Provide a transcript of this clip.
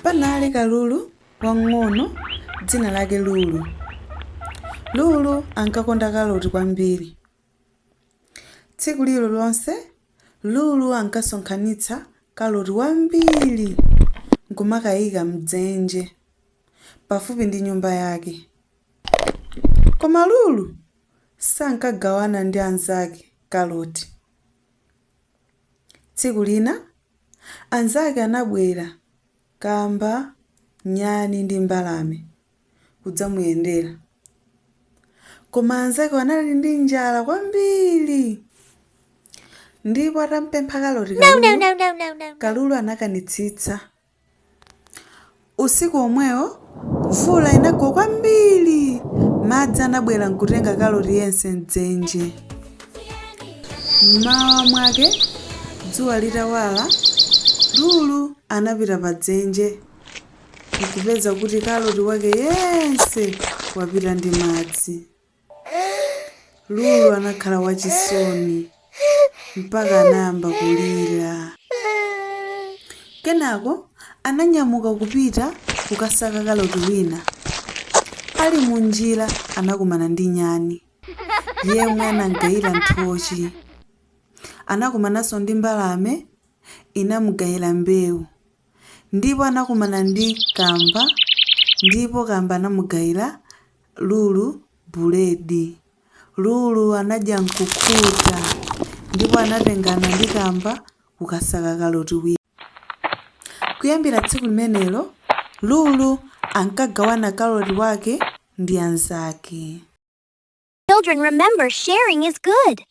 Panali kalulu wang'ono dzina lake Lulu. Lulu ankakonda kaloti kwambiri. Tsiku lililonse Lulu ankasonkhanitsa kaloti wambiri nkumakayika mdzenje pafupi ndi nyumba yake. Koma Lulu sankagawana ndi anzake kaloti. Tsiku lina anzake anabwera kamba, nyani ndi mbalame kudzamuyendera. Koma anzake anali ndi njala kwambiri. Ndipo atampempha kaloti Kalulu anakanitsitsa. Usiku omwewo mvula inagwa kwambiri. Madzi anabwera nkutenga kaloti yense mdzenje. Mmawa mwake dzuwa litawala, Lulu anapita pa dzenje nkupeza kuti kaloti wake yense wapita ndi madzi. Lulu anakhala wachisoni mpaka anayamba kulira. Kenako ananyamuka kupita kukasaka kaloti wina. Ali munjira anakumana ndi nyani yemwe anamugayira nthochi. Anakumananso ndi mbalame inamugayira mbewu. Ndipo anakumana ndi kamba, ndipo kamba anamugayira Lulu buledi. Lulu anadya nkukhuta ndipo anatengana ndi kamba kukasaka kaloti wina. Kuyambira tsiku limenelo Lulu ankagawana kaloti wake ndi anzake. Children, remember, sharing is good.